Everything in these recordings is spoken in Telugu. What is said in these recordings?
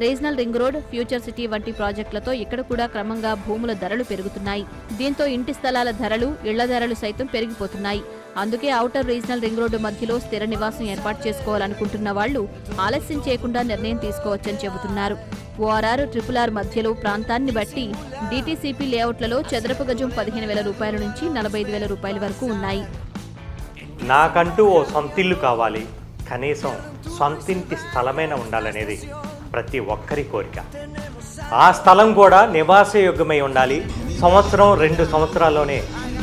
Regional ring road, future city వంటి ప్రాజెక్టులతో ఇక్కడ కూడా క్రమంగా భూముల ధరలు పెరుగుతున్నాయి. దీంతో ఇంటి స్థలాల ధరలు, ఇళ్ల ధరలు సైతం పెరిగిపోతున్నాయి. అందుకే ఔటర్ రీజనల్ రింగ్ రోడ్డు మధ్యలో స్థిర నివాసం ఏర్పాటు చేసుకోవాలనుకుంటున్న వాళ్లు ఆలస్యం చేయకుండా నిర్ణయం తీసుకోవచ్చని చెబుతున్నారు. ORR, RRR మధ్యలో ప్రాంతాన్ని బట్టి DTCP లేఅవుట్లలో చదరపు గజం 15,000 రూపాయల నుంచి 45,000 రూపాయల వరకు ఉన్నాయి. నాకంటూ ఓ సొంతిల్లు కావాలి, కనీసం సొంతింటి స్థలమైన ఉండాలనేది ప్రతి ఒక్కరి కోరిక. ఆ స్థలం కూడా నివాసయోగ్యమై ఉండాలి. సంవత్సరం 2 సంవత్సరాల్లోనే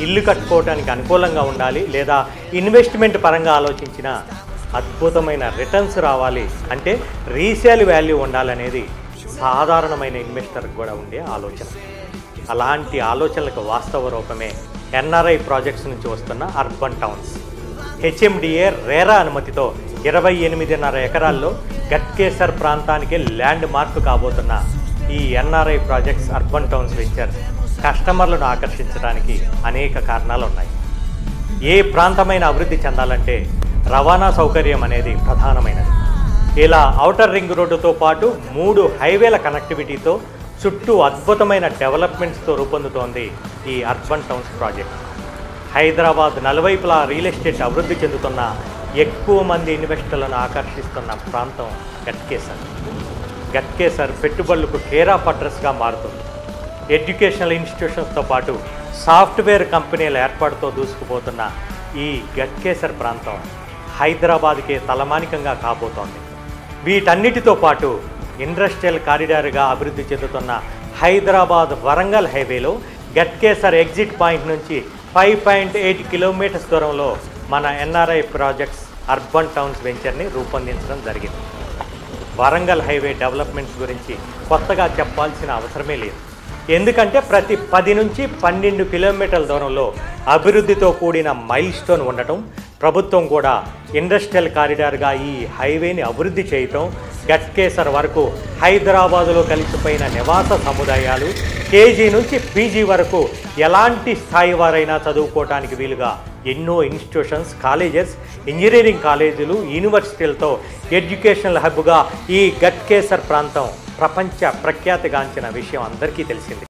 ఇల్లు కట్టుకోవడానికి అనుకూలంగా ఉండాలి. లేదా ఇన్వెస్ట్మెంట్ పరంగా ఆలోచించిన అద్భుతమైన రిటర్న్స్ రావాలి అంటే రీసేల్ వాల్యూ ఉండాలనేది సాధారణమైన ఇన్వెస్టర్కి కూడా ఉండే ఆలోచన. అలాంటి ఆలోచనలకు వాస్తవ రూపమే NRI ప్రాజెక్ట్స్ నుంచి వస్తున్న అర్బన్ టౌన్స్. HMDA రేరా అనుమతితో 28.5 ఎకరాల్లో గట్కేసర్ ప్రాంతానికి ల్యాండ్ మార్క్ కాబోతున్న ఈ NRI projects urban towns venture కస్టమర్లను ఆకర్షించడానికి అనేక కారణాలు ఉన్నాయి. ఏ ప్రాంతమైన అభివృద్ధి చెందాలంటే రవాణా సౌకర్యం అనేది ప్రధానమైనది. ఇలా ఔటర్ రింగ్ రోడ్డుతో పాటు 3 హైవేల కనెక్టివిటీతో చుట్టూ అద్భుతమైన డెవలప్మెంట్స్తో రూపొందుతోంది ఈ అర్బన్ టౌన్స్ ప్రాజెక్ట్. హైదరాబాద్ నలువైపులా రియల్ ఎస్టేట్ అభివృద్ధి చెందుతున్న, ఎక్కువ మంది ఇన్వెస్టర్లను ఆకర్షిస్తున్న ప్రాంతం గట్కేసర్. గట్కేసర్ పెట్టుబడులకు కేర్ ఆఫ్ అడ్రస్గా మారుతుంది. ఎడ్యుకేషనల్ ఇన్స్టిట్యూషన్స్తో పాటు సాఫ్ట్వేర్ కంపెనీల ఏర్పాటుతో దూసుకుపోతున్న ఈ గట్కేసర్ ప్రాంతం హైదరాబాద్కే తలమానికంగా కాబోతోంది. వీటన్నిటితో పాటు ఇండస్ట్రియల్ కారిడార్గా అభివృద్ధి చెందుతున్న హైదరాబాద్ వరంగల్ హైవేలో గట్కేసర్ ఎగ్జిట్ పాయింట్ నుంచి 5.8 కిలోమీటర్స్ దూరంలో మన NRI ప్రాజెక్ట్స్ అర్బన్ టౌన్స్ వెంచర్ని రూపొందించడం జరిగింది. వరంగల్ హైవే డెవలప్మెంట్స్ గురించి కొత్తగా చెప్పాల్సిన అవసరమే లేదు. ఎందుకంటే ప్రతి 10 నుంచి 12 కిలోమీటర్ల దూరంలో అభివృద్ధితో కూడిన మైల్ స్టోన్ ఉండటం, ప్రభుత్వం కూడా ఇండస్ట్రియల్ కారిడార్గా ఈ హైవేని అభివృద్ధి చేయటం, గట్కేసర్ వరకు హైదరాబాదులో కలిసిపోయిన నివాస సముదాయాలు, KG నుంచి PG వరకు ఎలాంటి స్థాయి వారైనా చదువుకోవడానికి వీలుగా ఎన్నో ఇన్స్టిట్యూషన్స్, కాలేజెస్, ఇంజనీరింగ్ కాలేజీలు, యూనివర్సిటీలతో ఎడ్యుకేషనల్ హబ్గా ఈ గట్కేసర్ ప్రాంతం ప్రపంచ ప్రఖ్యాతిగాంచిన విషయం అందరికీ తెలిసింది.